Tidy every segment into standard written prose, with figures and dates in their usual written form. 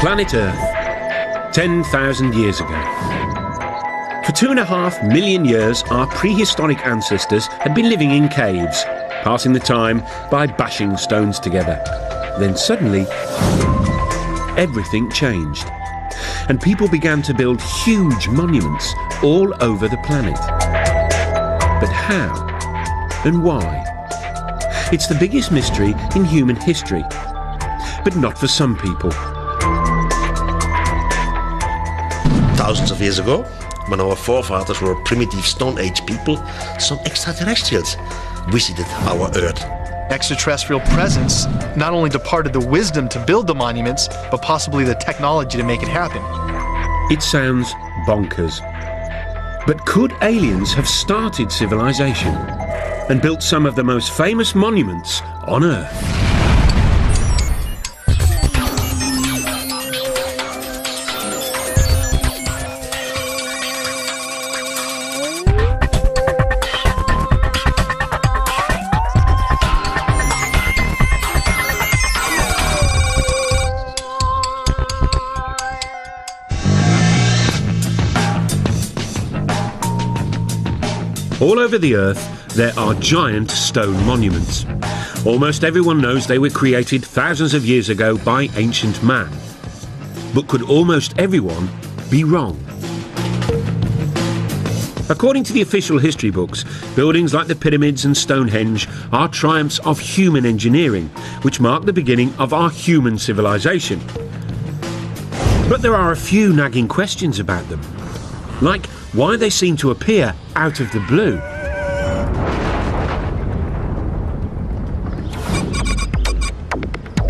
Planet Earth, 10,000 years ago. For 2.5 million years, our prehistoric ancestors had been living in caves, passing the time by bashing stones together. Then suddenly, everything changed, and people began to build huge monuments all over the planet. But how and why? It's the biggest mystery in human history, but not for some people. Thousands of years ago, when our forefathers were primitive Stone Age people, some extraterrestrials visited our Earth. Extraterrestrial presence not only departed the wisdom to build the monuments, but possibly the technology to make it happen. It sounds bonkers. But could aliens have started civilization and built some of the most famous monuments on Earth? All over the Earth, there are giant stone monuments. Almost everyone knows they were created thousands of years ago by ancient man. But could almost everyone be wrong? According to the official history books, buildings like the pyramids and Stonehenge are triumphs of human engineering, which mark the beginning of our human civilization. But there are a few nagging questions about them, like why they seem to appear out of the blue.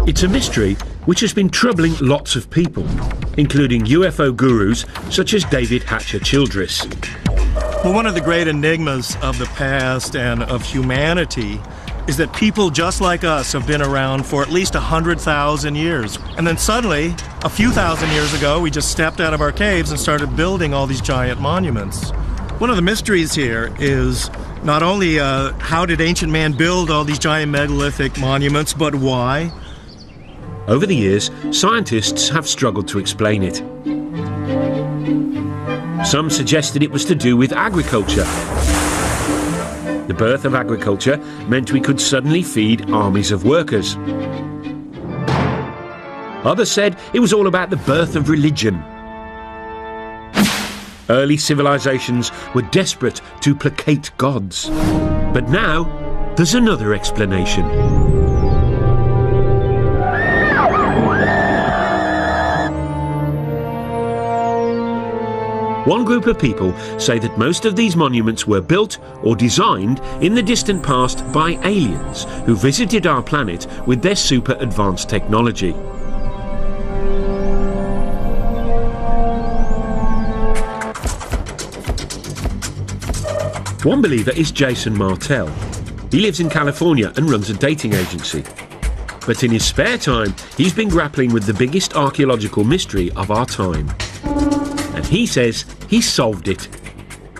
It's a mystery which has been troubling lots of people, including UFO gurus such as David Hatcher Childress. Well, one of the great enigmas of the past and of humanity is that people just like us have been around for at least 100,000 years. And then suddenly, a few thousand years ago, we just stepped out of our caves and started building all these giant monuments. One of the mysteries here is not only how did ancient man build all these giant megalithic monuments, but why? Over the years, scientists have struggled to explain it. Some suggested it was to do with agriculture. The birth of agriculture meant we could suddenly feed armies of workers. Others said it was all about the birth of religion. Early civilizations were desperate to placate gods. But now, there's another explanation. One group of people say that most of these monuments were built or designed in the distant past by aliens who visited our planet with their super advanced technology. One believer is Jason Martell. He lives in California and runs a dating agency. But in his spare time, he's been grappling with the biggest archaeological mystery of our time. And he says he solved it.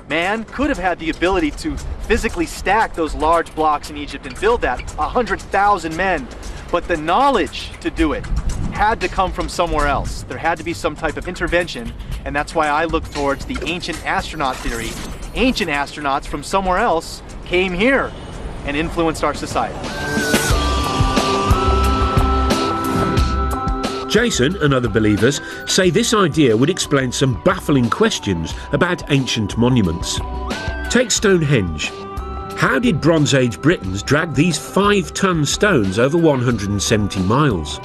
Man could have had the ability to physically stack those large blocks in Egypt and build that, 100,000 men. But the knowledge to do it had to come from somewhere else. There had to be some type of intervention, and that's why I look towards the ancient astronaut theory. Ancient astronauts from somewhere else came here and influenced our society. Jason and other believers say this idea would explain some baffling questions about ancient monuments. Take Stonehenge. How did Bronze Age Britons drag these 5-ton stones over 170 miles?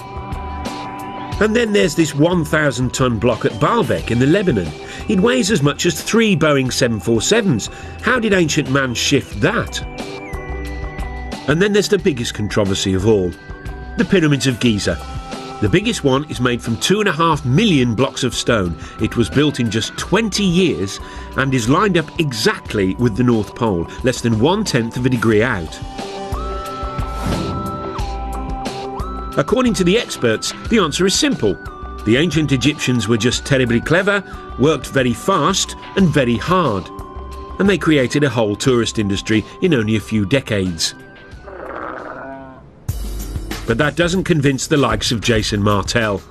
And then there's this 1,000-ton block at Baalbek in the Lebanon. It weighs as much as 3 Boeing 747s. How did ancient man shift that? And then there's the biggest controversy of all, the Pyramids of Giza. The biggest one is made from 2.5 million blocks of stone. It was built in just 20 years and is lined up exactly with the North Pole, less than 1/10 of a degree out. According to the experts, the answer is simple. The ancient Egyptians were just terribly clever, worked very fast and very hard. And they created a whole tourist industry in only a few decades. But that doesn't convince the likes of Jason Martell.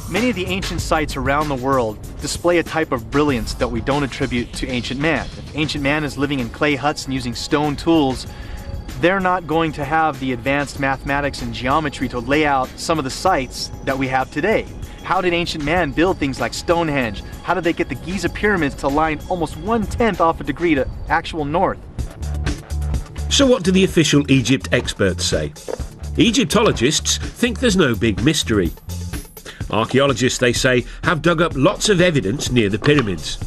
Many of the ancient sites around the world display a type of brilliance that we don't attribute to ancient man. If ancient man is living in clay huts and using stone tools, they're not going to have the advanced mathematics and geometry to lay out some of the sites that we have today. How did ancient man build things like Stonehenge? How did they get the Giza pyramids to line almost 1/10 off a degree to actual north? So what do the official Egypt experts say? Egyptologists think there's no big mystery. Archaeologists, they say, have dug up lots of evidence near the pyramids.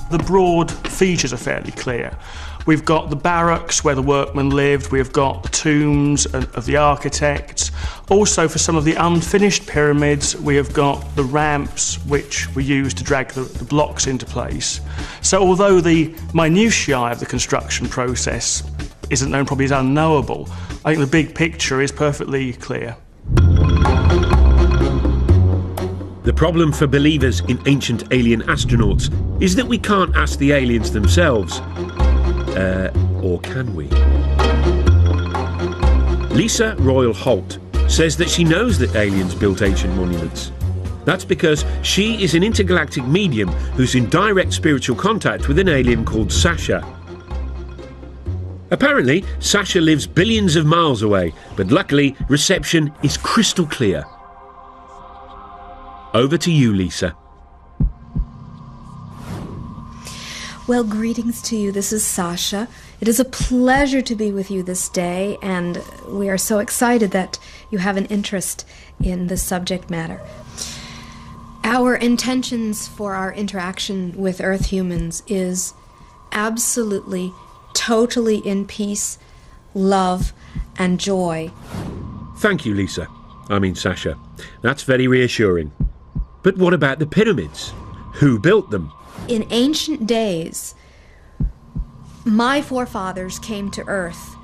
The broad features are fairly clear. We've got the barracks where the workmen lived, we've got the tombs of the architects. Also, for some of the unfinished pyramids, we have got the ramps which were used to drag the blocks into place. So although the minutiae of the construction process isn't known, probably is unknowable, I think the big picture is perfectly clear. The problem for believers in ancient alien astronauts is that we can't ask the aliens themselves. Or can we? Lisa Royal Holt says that she knows that aliens built ancient monuments. That's because she is an intergalactic medium who's in direct spiritual contact with an alien called Sasha. Apparently, Sasha lives billions of miles away, but luckily, reception is crystal clear. Over to you, Lisa. Well, greetings to you. This is Sasha. It is a pleasure to be with you this day, and we are so excited that you have an interest in this subject matter. Our intentions for our interaction with Earth humans is absolutely, totally in peace, love, and joy. Thank you, Lisa. I mean, Sasha. That's very reassuring. But what about the pyramids? Who built them? In ancient days, my forefathers came to Earth.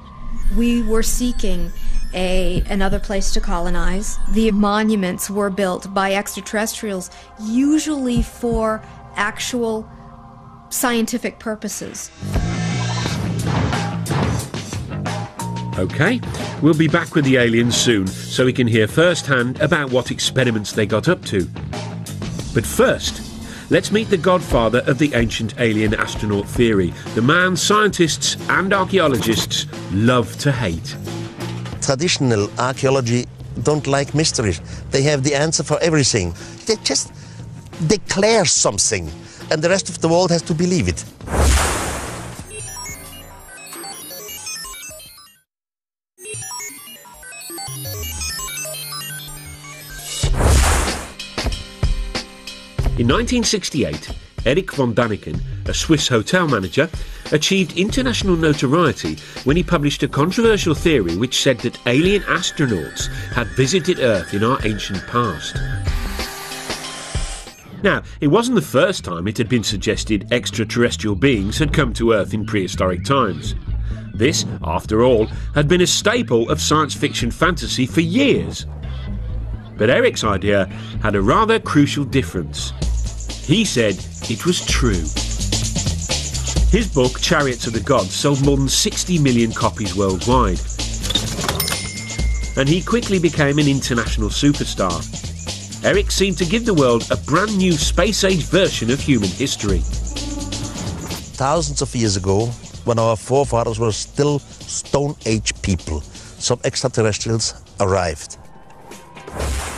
We were seeking another place to colonize. The monuments were built by extraterrestrials, usually for actual scientific purposes. OK, we'll be back with the aliens soon so we can hear firsthand about what experiments they got up to. But first, let's meet the godfather of the ancient alien astronaut theory, the man scientists and archaeologists love to hate. Traditional archaeology don't like mysteries. They have the answer for everything. They just declare something, and the rest of the world has to believe it. In 1968, Erich von Däniken, a Swiss hotel manager, achieved international notoriety when he published a controversial theory which said that alien astronauts had visited Earth in our ancient past. Now, it wasn't the first time it had been suggested extraterrestrial beings had come to Earth in prehistoric times. This, after all, had been a staple of science fiction fantasy for years. But Erich's idea had a rather crucial difference. He said it was true. His book, Chariots of the Gods, sold more than 60 million copies worldwide. And he quickly became an international superstar. Erich seemed to give the world a brand new space-age version of human history. Thousands of years ago, when our forefathers were still Stone Age people, some extraterrestrials arrived.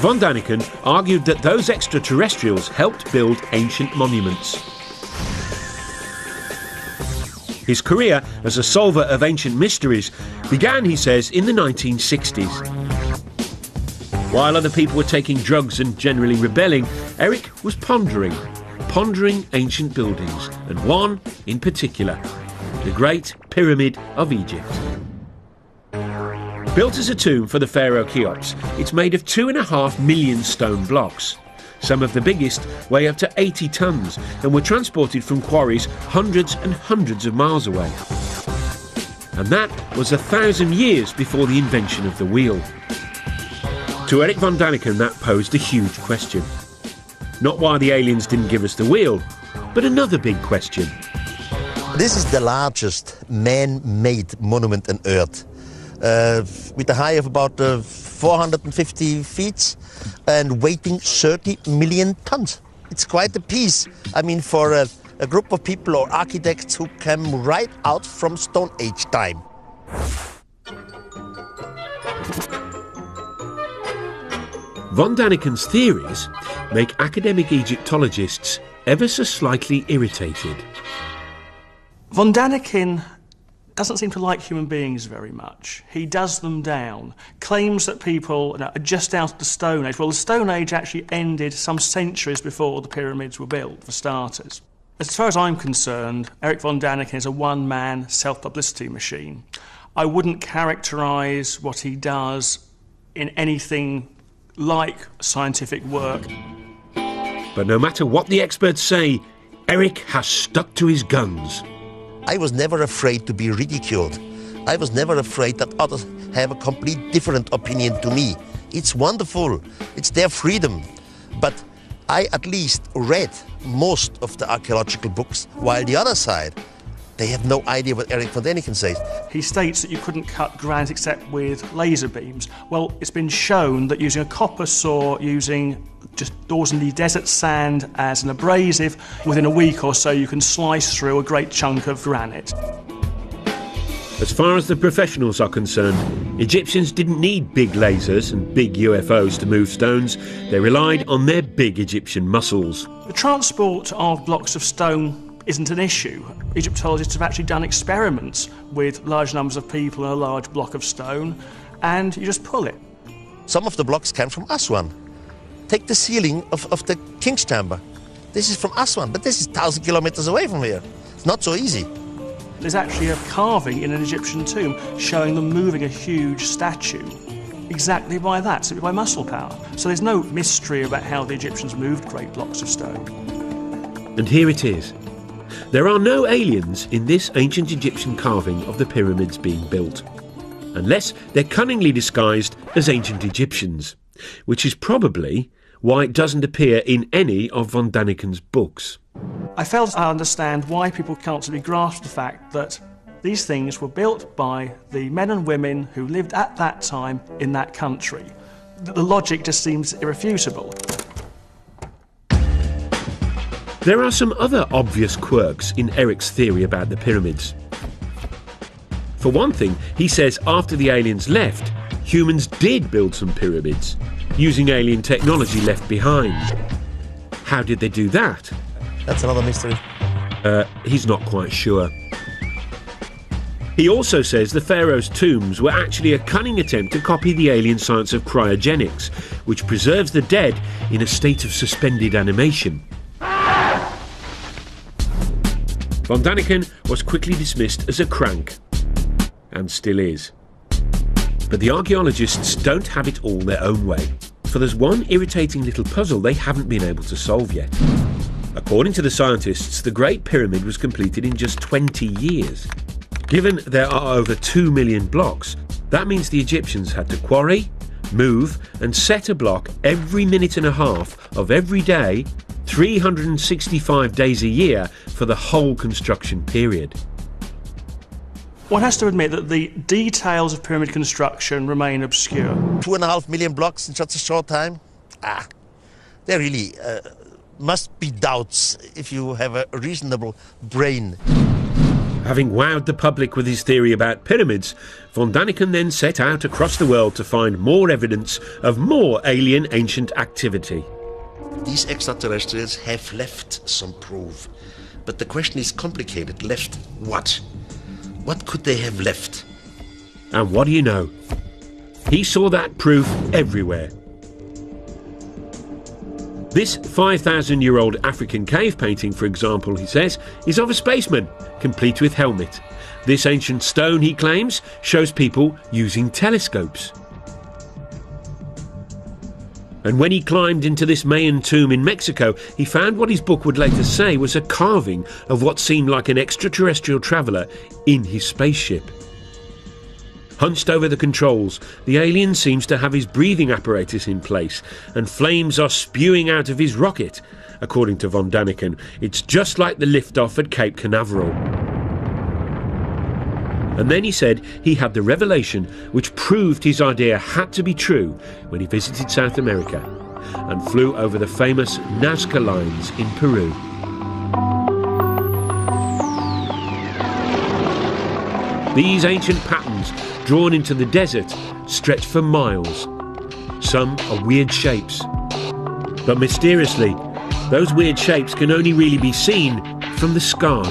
Von Däniken argued that those extraterrestrials helped build ancient monuments. His career as a solver of ancient mysteries began, he says, in the 1960s. While other people were taking drugs and generally rebelling, Erich was pondering ancient buildings, and one in particular, the Great Pyramid of Egypt. Built as a tomb for the pharaoh Cheops, it's made of 2.5 million stone blocks. Some of the biggest weigh up to 80 tons and were transported from quarries hundreds and hundreds of miles away. And that was 1,000 years before the invention of the wheel. To Erich von Däniken, that posed a huge question. Not why the aliens didn't give us the wheel, but another big question. This is the largest man-made monument on Earth, with a height of about 450 feet and weighing 30 million tons. It's quite a piece. I mean, for a group of people or architects who came right out from Stone Age time. Von Daniken's theories make academic Egyptologists ever so slightly irritated. Von Daniken doesn't seem to like human beings very much. He does them down, claims that people are just out of the Stone Age. Well, the Stone Age actually ended some centuries before the pyramids were built, for starters. As far as I'm concerned, Eric von Daniken is a one-man self-publicity machine. I wouldn't characterise what he does in anything like scientific work. But no matter what the experts say, Eric has stuck to his guns. I was never afraid to be ridiculed. I was never afraid that others have a complete different opinion to me. It's wonderful. It's their freedom. But I at least read most of the archaeological books, while the other side, they have no idea what Eric von Daniken says. He states that you couldn't cut granite except with laser beams. Well, it's been shown that using a copper saw, using just ordinary desert sand as an abrasive, within a week or so you can slice through a great chunk of granite. As far as the professionals are concerned, Egyptians didn't need big lasers and big UFOs to move stones. They relied on their big Egyptian muscles. The transport of blocks of stone isn't an issue. Egyptologists have actually done experiments with large numbers of people in a large block of stone, and you just pull it. Some of the blocks came from Aswan. Take the ceiling of the King's Chamber. This is from Aswan, but this is 1,000 kilometers away from here. It's not so easy. There's actually a carving in an Egyptian tomb showing them moving a huge statue exactly by that, simply by muscle power. So there's no mystery about how the Egyptians moved great blocks of stone. And here it is. There are no aliens in this ancient Egyptian carving of the pyramids being built, unless they're cunningly disguised as ancient Egyptians, which is probably why it doesn't appear in any of von Daniken's books. I fail to understand why people can't simply grasp the fact that these things were built by the men and women who lived at that time in that country. The logic just seems irrefutable. There are some other obvious quirks in Eric's theory about the pyramids. For one thing, he says after the aliens left, humans did build some pyramids, using alien technology left behind. How did they do that? That's another mystery. He's not quite sure. He also says the pharaoh's tombs were actually a cunning attempt to copy the alien science of cryogenics, which preserves the dead in a state of suspended animation. Von Daniken was quickly dismissed as a crank, and still is. But the archaeologists don't have it all their own way, for there's one irritating little puzzle they haven't been able to solve yet. According to the scientists, the Great Pyramid was completed in just 20 years. Given there are over 2 million blocks, that means the Egyptians had to quarry, move and set a block every minute and a half of every day, 365 days a year for the whole construction period. One has to admit that the details of pyramid construction remain obscure. 2.5 million blocks in such a short time? There really must be doubts if you have a reasonable brain. Having wowed the public with his theory about pyramids, von Daniken then set out across the world to find more evidence of more alien ancient activity. These extraterrestrials have left some proof, but the question is complicated. Left what? What could they have left? And what do you know? He saw that proof everywhere. This 5,000-year-old African cave painting, for example, he says, is of a spaceman, complete with helmet. This ancient stone, he claims, shows people using telescopes. And when he climbed into this Mayan tomb in Mexico, he found what his book would later say was a carving of what seemed like an extraterrestrial traveller in his spaceship. Hunched over the controls, the alien seems to have his breathing apparatus in place, and flames are spewing out of his rocket. According to von Daniken, it's just like the liftoff at Cape Canaveral. And then he said he had the revelation which proved his idea had to be true when he visited South America and flew over the famous Nazca lines in Peru. These ancient patterns, drawn into the desert, stretch for miles. Some are weird shapes. But mysteriously, those weird shapes can only really be seen from the sky.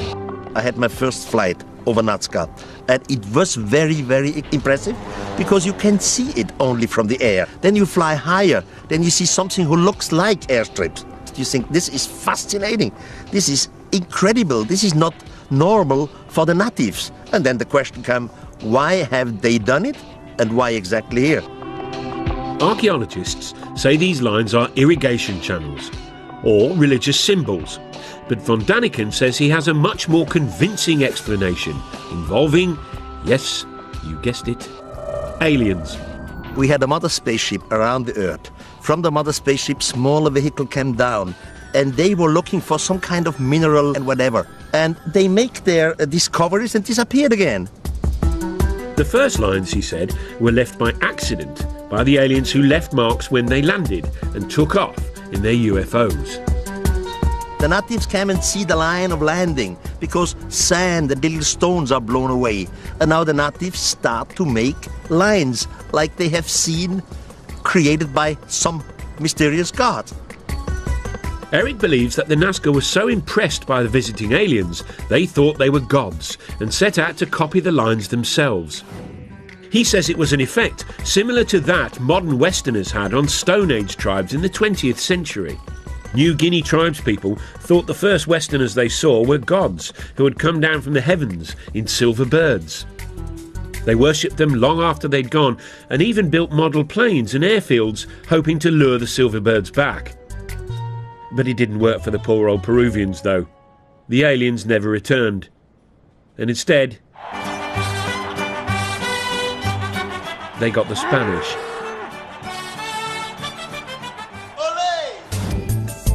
I had my first flight over Nazca, and it was very, very impressive because you can see it only from the air. Then you fly higher, then you see something who looks like airstrips. You think, this is fascinating, this is incredible, this is not normal for the natives. And then the question comes, why have they done it, and why exactly here? Archaeologists say these lines are irrigation channels or religious symbols. But von Daniken says he has a much more convincing explanation involving, yes, you guessed it, aliens. We had a mother spaceship around the Earth. From the mother spaceship, smaller vehicle came down, and they were looking for some kind of mineral and whatever. And they make their discoveries and disappeared again. The first lines, he said, were left by accident by the aliens who left marks when they landed and took off in their UFOs. The natives came and see the line of landing because sand and little stones are blown away. And now the natives start to make lines like they have seen created by some mysterious god. Eric believes that the Nazca were so impressed by the visiting aliens, they thought they were gods and set out to copy the lines themselves. He says it was an effect similar to that modern Westerners had on Stone Age tribes in the 20th century. New Guinea tribespeople thought the first Westerners they saw were gods who had come down from the heavens in silver birds. They worshipped them long after they'd gone and even built model planes and airfields hoping to lure the silver birds back. But it didn't work for the poor old Peruvians though. The aliens never returned. And instead, they got the Spanish.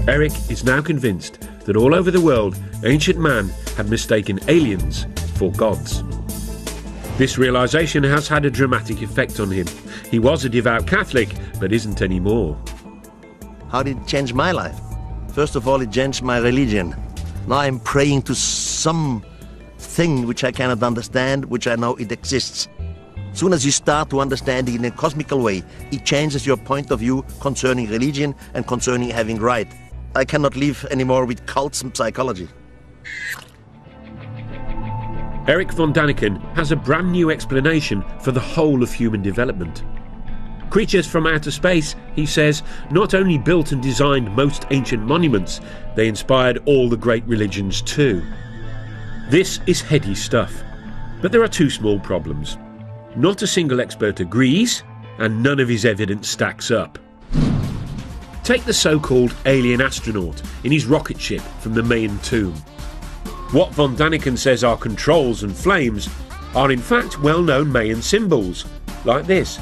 Eric is now convinced that all over the world, ancient man had mistaken aliens for gods. This realisation has had a dramatic effect on him. He was a devout Catholic, but isn't anymore. How did it change my life? First of all, it changed my religion. Now I'm praying to some thing which I cannot understand, which I know it exists. As soon as you start to understand it in a cosmical way, it changes your point of view concerning religion and concerning having right. I cannot live anymore with cults and psychology. Eric von Daniken has a brand new explanation for the whole of human development. Creatures from outer space, he says, not only built and designed most ancient monuments, they inspired all the great religions too. This is heady stuff, but there are two small problems. Not a single expert agrees, and none of his evidence stacks up. Take the so-called alien astronaut in his rocket ship from the Mayan tomb. What von Daniken says are controls and flames are in fact well-known Mayan symbols, like this.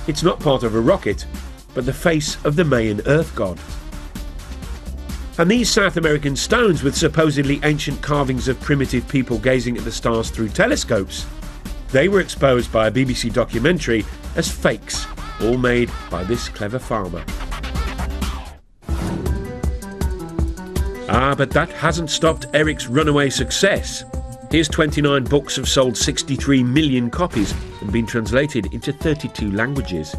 It's not part of a rocket, but the face of the Mayan earth god. And these South American stones with supposedly ancient carvings of primitive people gazing at the stars through telescopes, they were exposed by a BBC documentary as fakes, all made by this clever farmer. But that hasn't stopped Eric's runaway success. His 29 books have sold 63 million copies and been translated into 32 languages.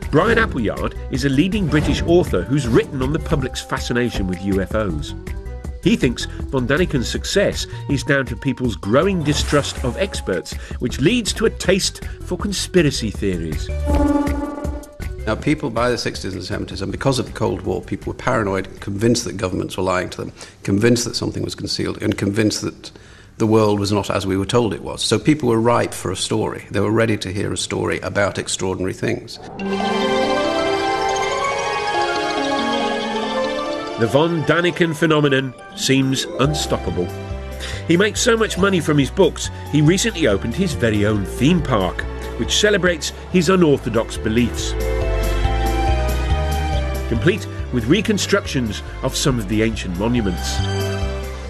Brian Appleyard is a leading British author who's written on the public's fascination with UFOs. He thinks von Daniken's success is down to people's growing distrust of experts, which leads to a taste for conspiracy theories. Now, people by the 60s and 70s, and because of the Cold War, people were paranoid, convinced that governments were lying to them, convinced that something was concealed, and convinced that the world was not as we were told it was. So people were ripe for a story. They were ready to hear a story about extraordinary things. The von Daniken phenomenon seems unstoppable. He makes so much money from his books, he recently opened his very own theme park, which celebrates his unorthodox beliefs. Complete with reconstructions of some of the ancient monuments.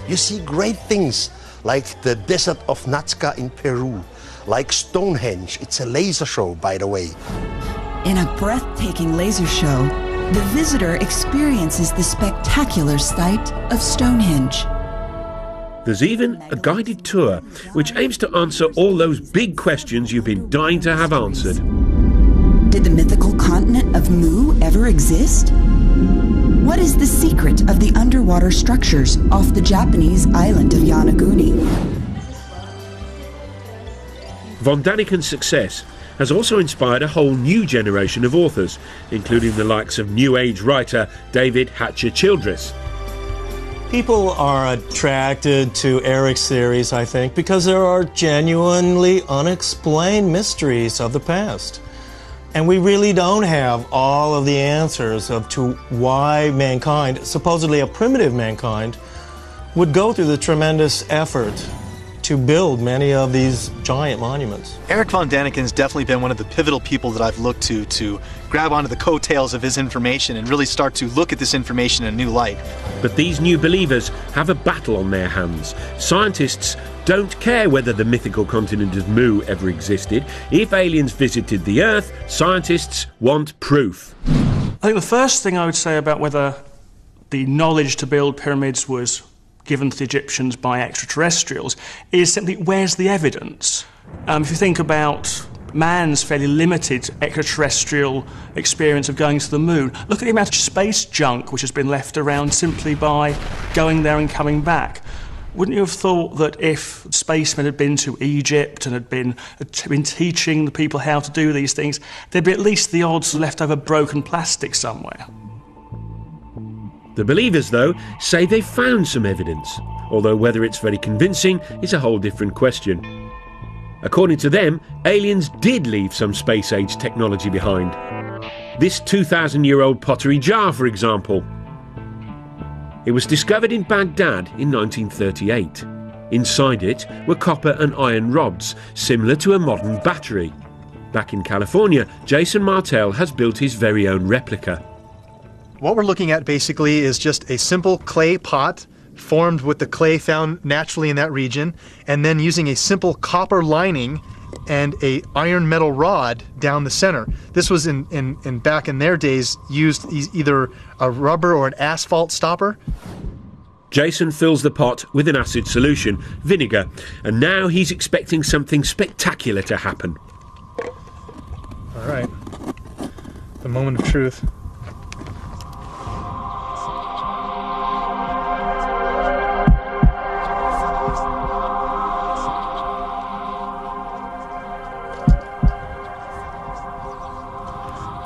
You see great things like the desert of Nazca in Peru, like Stonehenge. It's a laser show, by the way. In a breathtaking laser show, the visitor experiences the spectacular sight of Stonehenge. There's even a guided tour which aims to answer all those big questions you've been dying to have answered. Did the mythical continent of Mu ever exist? What is the secret of the underwater structures off the Japanese island of Yonaguni? Von Daniken's success has also inspired a whole new generation of authors, including the likes of New Age writer David Hatcher Childress. People are attracted to Eric's theories, I think, because there are genuinely unexplained mysteries of the past. And we really don't have all of the answers to why mankind, supposedly a primitive mankind, would go through the tremendous effort to build many of these giant monuments. Eric von Daniken's definitely been one of the pivotal people that I've looked to grab onto the coattails of his information and really start to look at this information in a new light. But these new believers have a battle on their hands. Scientists don't care whether the mythical continent of Mu ever existed. If aliens visited the Earth, scientists want proof. I think the first thing I would say about whether the knowledge to build pyramids was given to the Egyptians by extraterrestrials is simply, where's the evidence? If you think about man's fairly limited extraterrestrial experience of going to the moon, look at the amount of space junk which has been left around simply by going there and coming back. Wouldn't you have thought that if spacemen had been to Egypt and had been teaching the people how to do these things, there'd be at least the odds left over broken plastic somewhere? The believers, though, say they've found some evidence, although whether it's very convincing is a whole different question. According to them, aliens did leave some space-age technology behind. This 2,000-year-old pottery jar, for example. It was discovered in Baghdad in 1938. Inside it were copper and iron rods, similar to a modern battery. Back in California, Jason Martell has built his very own replica. What we're looking at basically is just a simple clay pot formed with the clay found naturally in that region, and then using a simple copper lining and a iron metal rod down the center. This was in back in their days used either a rubber or an asphalt stopper. Jason fills the pot with an acid solution, vinegar, and now he's expecting something spectacular to happen. All right, the moment of truth.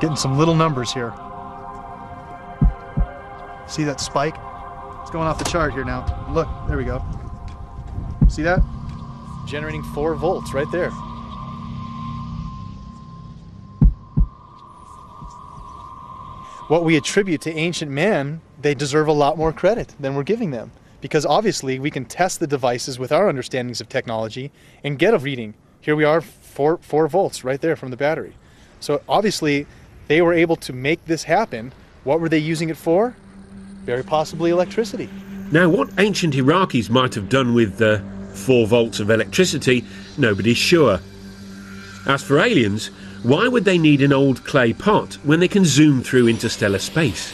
Getting some little numbers here. See that spike? It's going off the chart here now. Look, there we go. See that? Generating 4 volts right there. What we attribute to ancient man, they deserve a lot more credit than we're giving them. Because obviously we can test the devices with our understandings of technology and get a reading. Here we are, 4 volts right there from the battery. So obviously they were able to make this happen. What were they using it for? Very possibly electricity. Now, what ancient Iraqis might have done with 4 volts of electricity, nobody's sure. As for aliens, why would they need an old clay pot when they can zoom through interstellar space?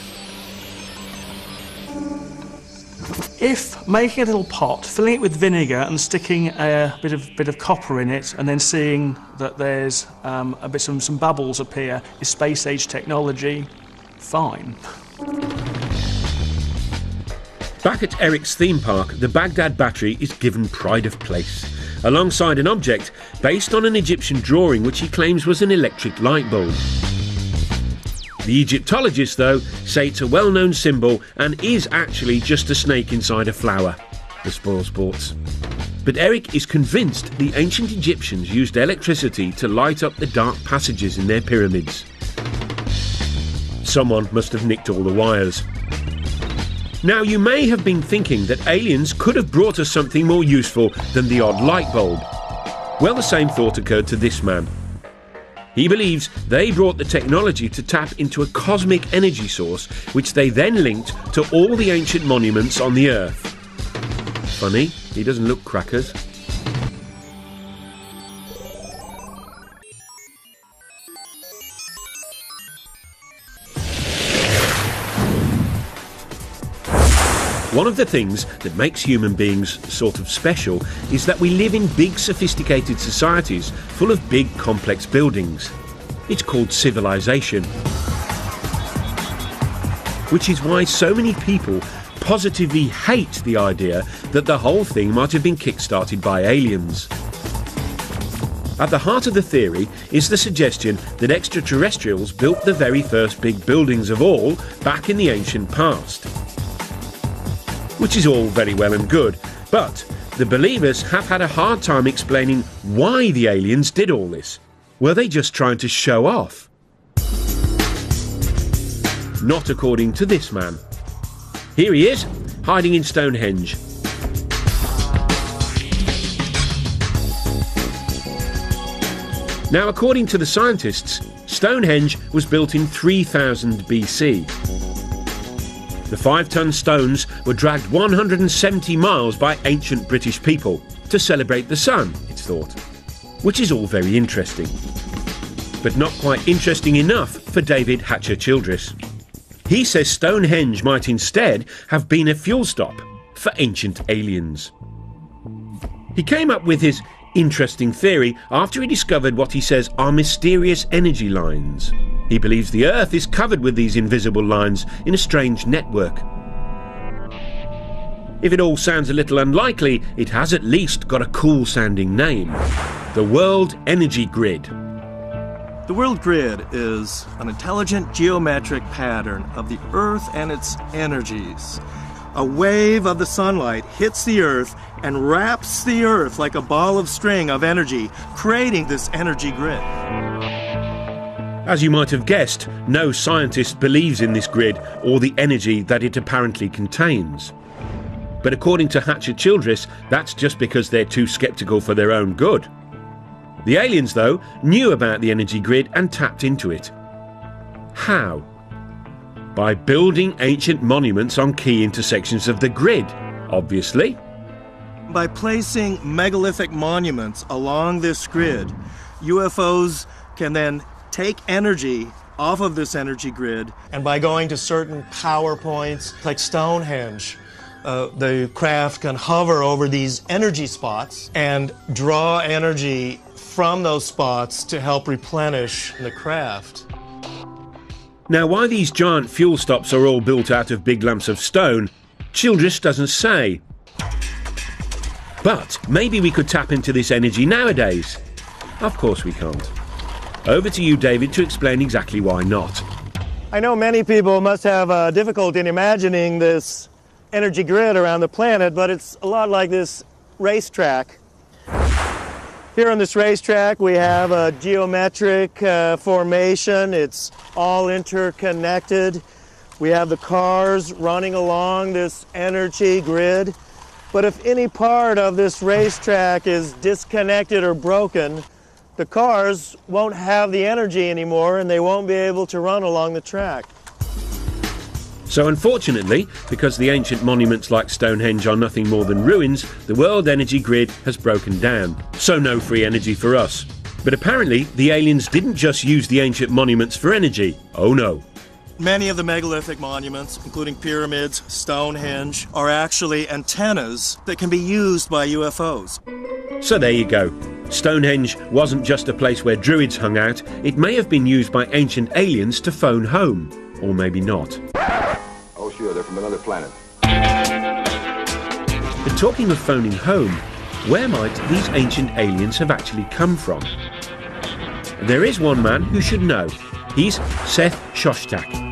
If making a little pot, filling it with vinegar and sticking a bit of copper in it, and then seeing that there's some bubbles appear, is space-age technology, fine. Back at Eric's theme park, the Baghdad battery is given pride of place, alongside an object based on an Egyptian drawing which he claims was an electric light bulb. The Egyptologists, though, say it's a well-known symbol and is actually just a snake inside a flower. The spoil sports. But Eric is convinced the ancient Egyptians used electricity to light up the dark passages in their pyramids. Someone must have nicked all the wires. Now, you may have been thinking that aliens could have brought us something more useful than the odd light bulb. Well, the same thought occurred to this man. He believes they brought the technology to tap into a cosmic energy source, which they then linked to all the ancient monuments on the Earth. funny. He doesn't look crackers. One of the things that makes human beings sort of special is that we live in big sophisticated societies full of big complex buildings. It's called civilization. Which is why so many people positively hate the idea that the whole thing might have been kick-started by aliens. At the heart of the theory is the suggestion that extraterrestrials built the very first big buildings of all back in the ancient past. Which is all very well and good, but the believers have had a hard time explaining why the aliens did all this. Were they just trying to show off? Not according to this man. Here he is, hiding in Stonehenge. Now, according to the scientists, Stonehenge was built in 3000 BC. The 5-ton stones were dragged 170 miles by ancient British people to celebrate the sun, it's thought. Which is all very interesting. But not quite interesting enough for David Hatcher-Childress. He says Stonehenge might instead have been a fuel stop for ancient aliens. He came up with his interesting theory after he discovered what he says are mysterious energy lines. He believes the Earth is covered with these invisible lines in a strange network. If it all sounds a little unlikely, it has at least got a cool-sounding name. The World Energy Grid. The world grid is an intelligent geometric pattern of the Earth and its energies. A wave of the sunlight hits the Earth and wraps the Earth like a ball of string of energy, creating this energy grid. As you might have guessed, no scientist believes in this grid or the energy that it apparently contains. But according to Hatcher-Childress, that's just because they're too sceptical for their own good. The aliens, though, knew about the energy grid and tapped into it. How? By building ancient monuments on key intersections of the grid, obviously. By placing megalithic monuments along this grid, UFOs can then take energy off of this energy grid, and by going to certain power points like Stonehenge, the craft can hover over these energy spots and draw energy from those spots to help replenish the craft. Now, why these giant fuel stops are all built out of big lumps of stone, Childress doesn't say. But maybe we could tap into this energy nowadays. Of course we can't. Over to you, David, to explain exactly why not. I know many people must have difficulty in imagining this energy grid around the planet, but it's a lot like this racetrack. Here on this racetrack we have a geometric formation. It's all interconnected. We have the cars running along this energy grid. But if any part of this racetrack is disconnected or broken, the cars won't have the energy anymore and they won't be able to run along the track. So unfortunately, because the ancient monuments like Stonehenge are nothing more than ruins, the world energy grid has broken down. So no free energy for us. But apparently the aliens didn't just use the ancient monuments for energy. Oh no. Many of the megalithic monuments, including pyramids, Stonehenge, are actually antennas that can be used by UFOs. So there you go. Stonehenge wasn't just a place where druids hung out, it may have been used by ancient aliens to phone home. Or maybe not. Oh sure, they're from another planet. But talking of phoning home, where might these ancient aliens have actually come from? There is one man who should know. He's Seth Shostak.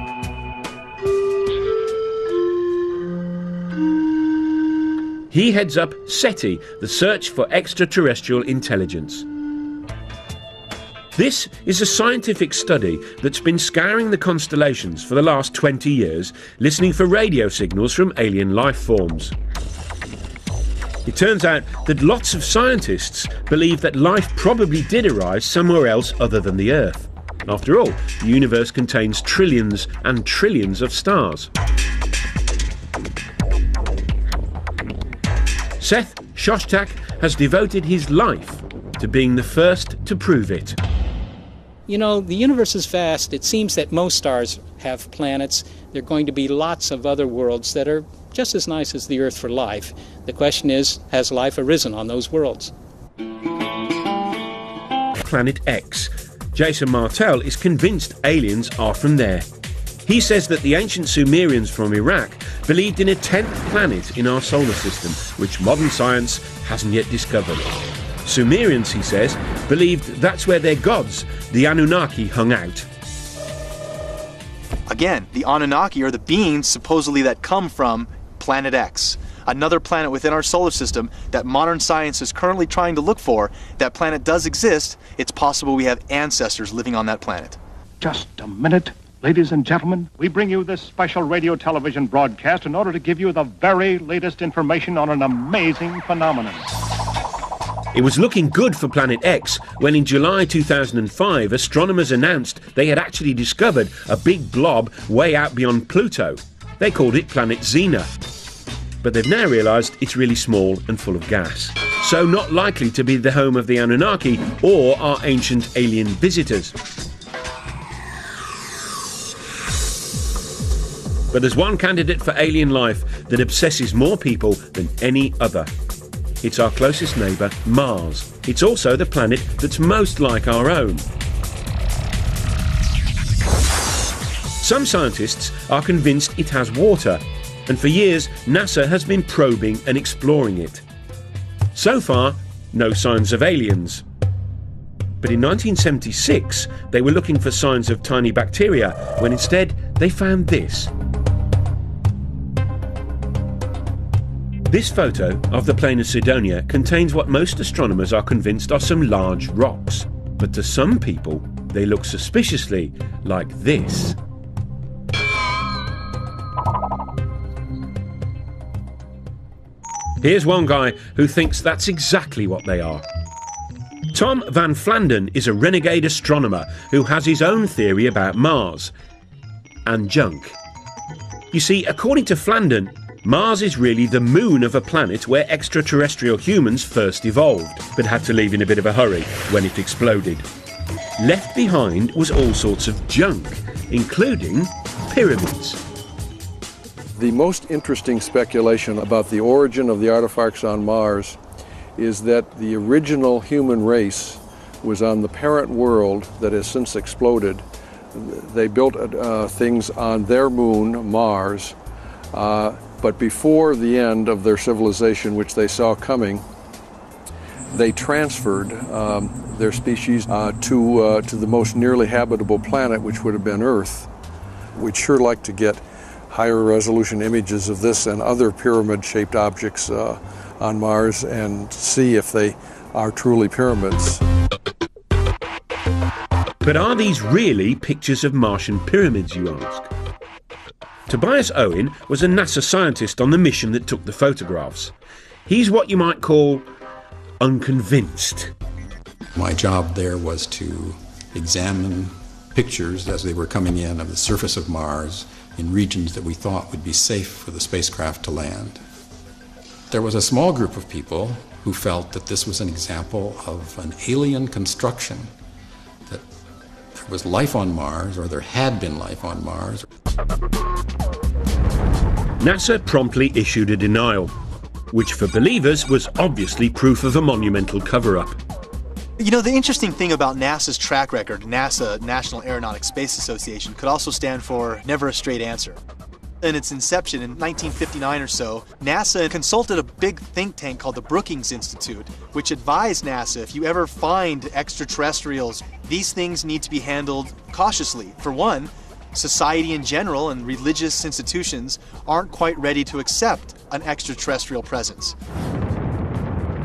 He heads up SETI, the Search for Extraterrestrial Intelligence. This is a scientific study that's been scouring the constellations for the last 20 years, listening for radio signals from alien life forms. It turns out that lots of scientists believe that life probably did arise somewhere else other than the Earth. After all, the universe contains trillions and trillions of stars. Seth Shostak has devoted his life to being the first to prove it. You know, the universe is vast. It seems that most stars have planets. There are going to be lots of other worlds that are just as nice as the Earth for life. The question is, has life arisen on those worlds? Planet X. Jason Martell is convinced aliens are from there. He says that the ancient Sumerians from Iraq believed in a 10th planet in our solar system, which modern science hasn't yet discovered. Sumerians, he says, believed that's where their gods, the Anunnaki, hung out. Again, the Anunnaki are the beings supposedly that come from Planet X, another planet within our solar system that modern science is currently trying to look for. That planet does exist. It's possible we have ancestors living on that planet. Just a minute. Ladies and gentlemen, we bring you this special radio television broadcast in order to give you the very latest information on an amazing phenomenon. It was looking good for Planet X when in July 2005 astronomers announced they had actually discovered a big blob way out beyond Pluto. They called it Planet Xena. But they've now realised it's really small and full of gas. So not likely to be the home of the Anunnaki or our ancient alien visitors. But there's one candidate for alien life that obsesses more people than any other. It's our closest neighbour, Mars. It's also the planet that's most like our own. Some scientists are convinced it has water, and for years NASA has been probing and exploring it. So far, no signs of aliens. But in 1976, they were looking for signs of tiny bacteria, when instead they found this. This photo of the plain of Cydonia contains what most astronomers are convinced are some large rocks. But to some people, they look suspiciously like this. Here's one guy who thinks that's exactly what they are. Tom Van Flandern is a renegade astronomer who has his own theory about Mars and junk. You see, according to Flandern, Mars is really the moon of a planet where extraterrestrial humans first evolved, but had to leave in a bit of a hurry when it exploded. Left behind was all sorts of junk, including pyramids. The most interesting speculation about the origin of the artifacts on Mars is that the original human race was on the parent world that has since exploded. They built things on their moon, Mars, but before the end of their civilization, which they saw coming, they transferred their species to the most nearly habitable planet, which would have been Earth. We'd sure like to get higher resolution images of this and other pyramid-shaped objects on Mars and see if they are truly pyramids. But are these really pictures of Martian pyramids, you ask? Tobias Owen was a NASA scientist on the mission that took the photographs. He's what you might call unconvinced. My job there was to examine pictures as they were coming in of the surface of Mars in regions that we thought would be safe for the spacecraft to land. There was a small group of people who felt that this was an example of an alien construction, that there was life on Mars, or there had been life on Mars. NASA promptly issued a denial, which for believers was obviously proof of a monumental cover-up. You know, the interesting thing about NASA's track record, NASA, National Aeronautics Space Association, could also stand for Never a Straight Answer. In its inception in 1959 or so, NASA consulted a big think tank called the Brookings Institute, which advised NASA, if you ever find extraterrestrials, these things need to be handled cautiously. For one, society in general and religious institutions aren't quite ready to accept an extraterrestrial presence.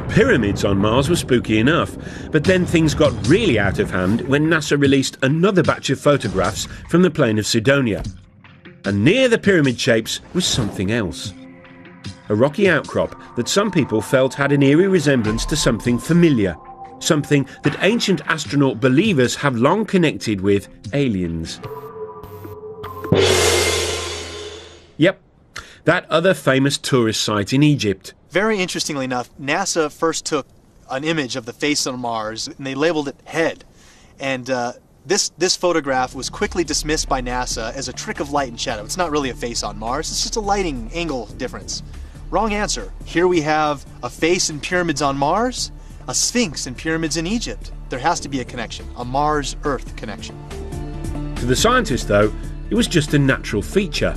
Pyramids on Mars were spooky enough, but then things got really out of hand when NASA released another batch of photographs from the plain of Cydonia. And near the pyramid shapes was something else. A rocky outcrop that some people felt had an eerie resemblance to something familiar, something that ancient astronaut believers have long connected with aliens. Yep, that other famous tourist site in Egypt, Very interestingly enough, NASA first took an image of the face on Mars and they labeled it head. And this photograph was quickly dismissed by NASA as a trick of light and shadow. It's not really a face on Mars, it's just a lighting angle difference. Wrong answer. Here we have a face and pyramids on Mars, a sphinx and pyramids in Egypt. There has to be a connection, a Mars-Earth connection. To the scientists, though, it was just a natural feature.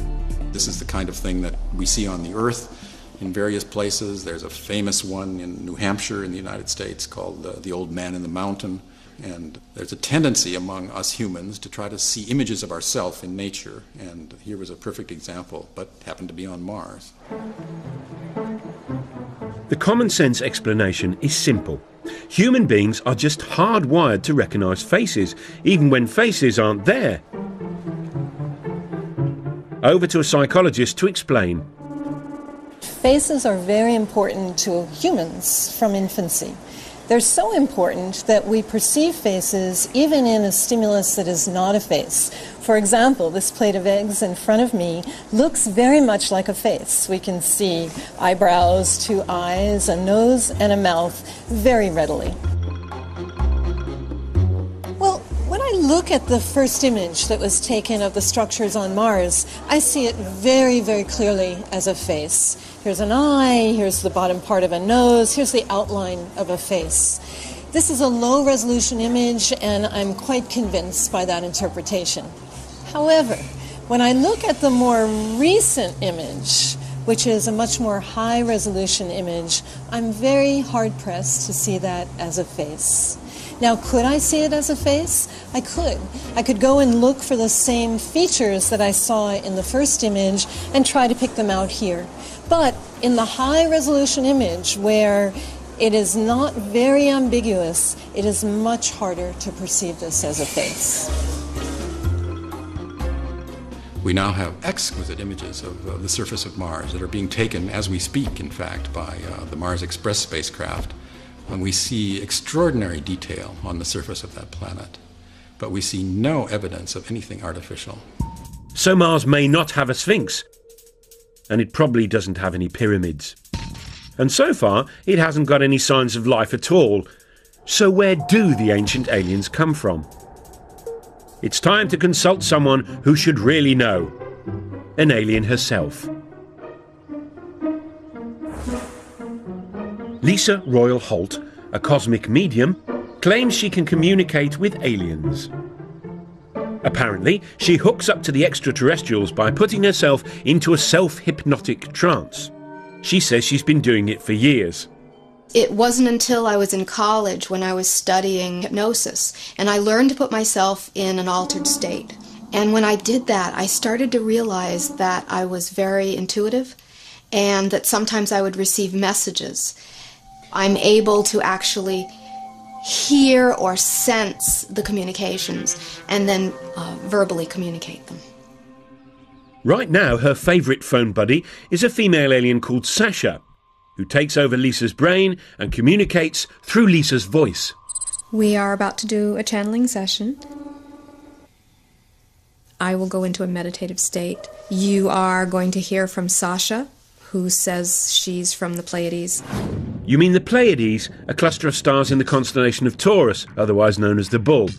This is the kind of thing that we see on the Earth in various places. There's a famous one in New Hampshire in the United States called the Old Man in the Mountain. And there's a tendency among us humans to try to see images of ourselves in nature. And here was a perfect example, but happened to be on Mars. The common sense explanation is simple. Human beings are just hardwired to recognise faces, even when faces aren't there. Over to a psychologist to explain. Faces are very important to humans from infancy. They're so important that we perceive faces even in a stimulus that is not a face. For example, this plate of eggs in front of me looks very much like a face. We can see eyebrows, two eyes, a nose, and a mouth very readily. Well, when I look at the first image that was taken of the structures on Mars, I see it very, very clearly as a face. Here's an eye, here's the bottom part of a nose, here's the outline of a face. This is a low-resolution image, and I'm quite convinced by that interpretation. However, when I look at the more recent image, which is a much more high-resolution image, I'm very hard-pressed to see that as a face. Now, could I see it as a face? I could. I could go and look for the same features that I saw in the first image and try to pick them out here. But in the high-resolution image, where it is not very ambiguous, it is much harder to perceive this as a face. We now have exquisite images of the surface of Mars that are being taken as we speak, in fact, by the Mars Express spacecraft. And we see extraordinary detail on the surface of that planet, but we see no evidence of anything artificial. So Mars may not have a sphinx, and it probably doesn't have any pyramids. And so far, it hasn't got any signs of life at all. So where do the ancient aliens come from? It's time to consult someone who should really know. An alien herself. Lisa Royal Holt, a cosmic medium, claims she can communicate with aliens. Apparently, she hooks up to the extraterrestrials by putting herself into a self-hypnotic trance. She says she's been doing it for years. It wasn't until I was in college when I was studying hypnosis, and I learned to put myself in an altered state. And when I did that, I started to realize that I was very intuitive and that sometimes I would receive messages. I'm able to actually hear or sense the communications and then verbally communicate them. Right now, her favourite phone buddy is a female alien called Sasha, who takes over Lisa's brain and communicates through Lisa's voice. We are about to do a channeling session. I will go into a meditative state. You are going to hear from Sasha, who says she's from the Pleiades. You mean the Pleiades, a cluster of stars in the constellation of Taurus, otherwise known as the Bull.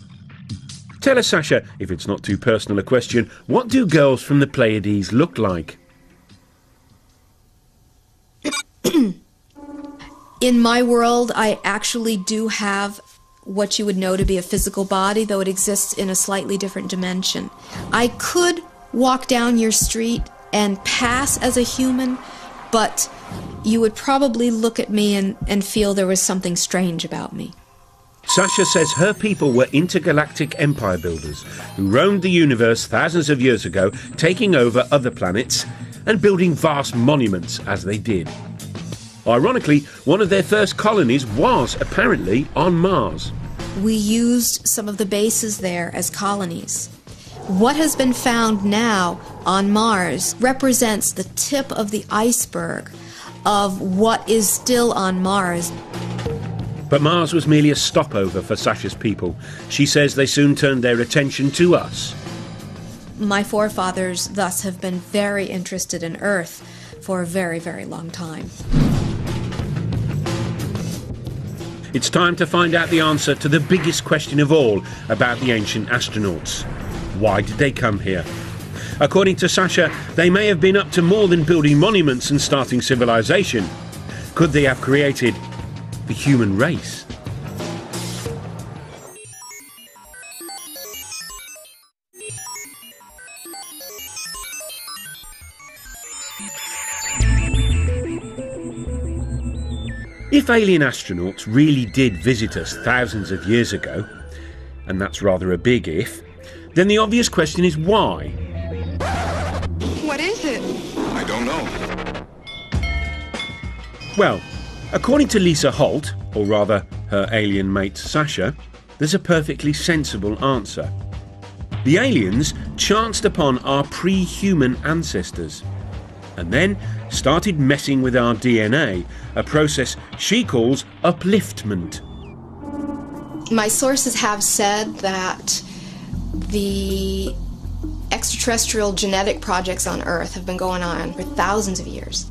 Tell us, Sasha, if it's not too personal a question, what do girls from the Pleiades look like? In my world, I actually do have what you would know to be a physical body, though it exists in a slightly different dimension. I could walk down your street and pass as a human, but you would probably look at me and feel there was something strange about me. Sasha says her people were intergalactic empire builders who roamed the universe thousands of years ago, taking over other planets and building vast monuments as they did. Ironically, one of their first colonies was apparently on Mars. We used some of the bases there as colonies. What has been found now on Mars represents the tip of the iceberg of what is still on Mars. But Mars was merely a stopover for Sasha's people. She says they soon turned their attention to us. My forefathers thus have been very interested in Earth for a very, very long time. It's time to find out the answer to the biggest question of all about the ancient astronauts. Why did they come here? According to Sasha, they may have been up to more than building monuments and starting civilization. Could they have created the human race? If alien astronauts really did visit us thousands of years ago, and that's rather a big if, then the obvious question is why? What is it? I don't know. Well, according to Lisa Holt, or rather her alien mate Sasha, there's a perfectly sensible answer. The aliens chanced upon our pre-human ancestors and then started messing with our DNA, a process she calls upliftment. My sources have said that the extraterrestrial genetic projects on Earth have been going on for thousands of years.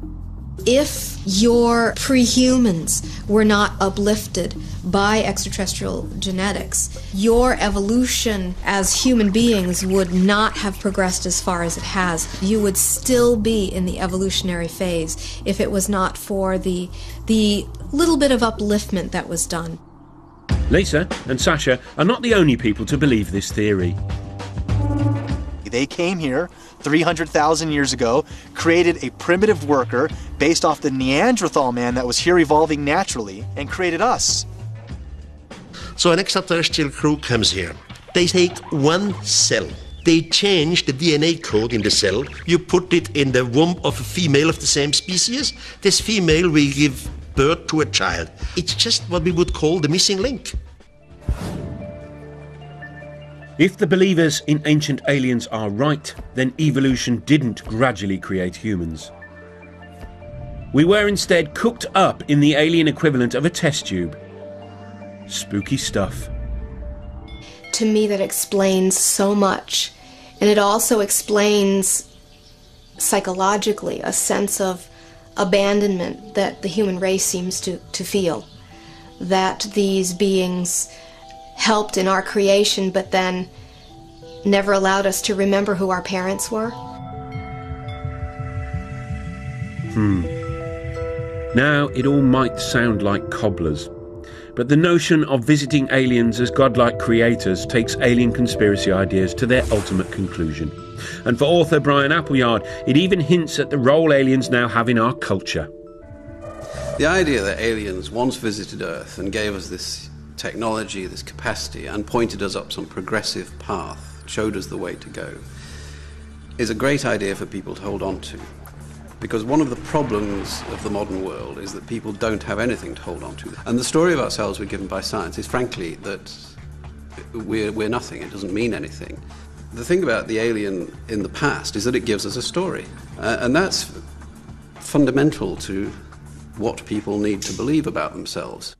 If your pre-humans were not uplifted by extraterrestrial genetics, your evolution as human beings would not have progressed as far as it has. You would still be in the evolutionary phase if it was not for the little bit of upliftment that was done. Lisa and Sasha are not the only people to believe this theory. They came here 300,000 years ago, created a primitive worker based off the Neanderthal man that was here evolving naturally, and created us. So an extraterrestrial crew comes here. They take one cell. They change the DNA code in the cell. You put it in the womb of a female of the same species. This female will give birth to a child. It's just what we would call the missing link. If the believers in ancient aliens are right, then evolution didn't gradually create humans. We were instead cooked up in the alien equivalent of a test tube. Spooky stuff. To me, that explains so much. And it also explains psychologically a sense of abandonment that the human race seems to feel. That these beings helped in our creation, but then never allowed us to remember who our parents were. Now, it all might sound like cobblers, but the notion of visiting aliens as godlike creators takes alien conspiracy ideas to their ultimate conclusion. And for author Brian Appleyard, it even hints at the role aliens now have in our culture. The idea that aliens once visited Earth and gave us this technology, this capacity, and pointed us up some progressive path, showed us the way to go, is a great idea for people to hold on to. Because one of the problems of the modern world is that people don't have anything to hold on to. And the story of ourselves we're given by science is frankly that we're nothing, it doesn't mean anything. The thing about the alien in the past is that it gives us a story. And that's fundamental to what people need to believe about themselves.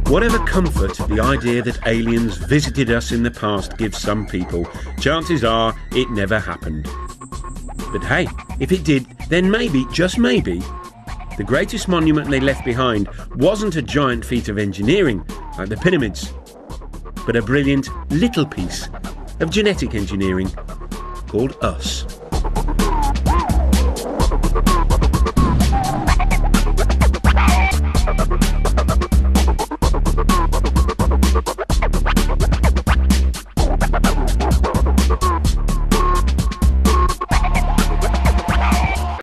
Whatever comfort the idea that aliens visited us in the past gives some people, chances are it never happened. But hey, if it did, then maybe, just maybe, the greatest monument they left behind wasn't a giant feat of engineering like the pyramids, but a brilliant little piece of genetic engineering called us.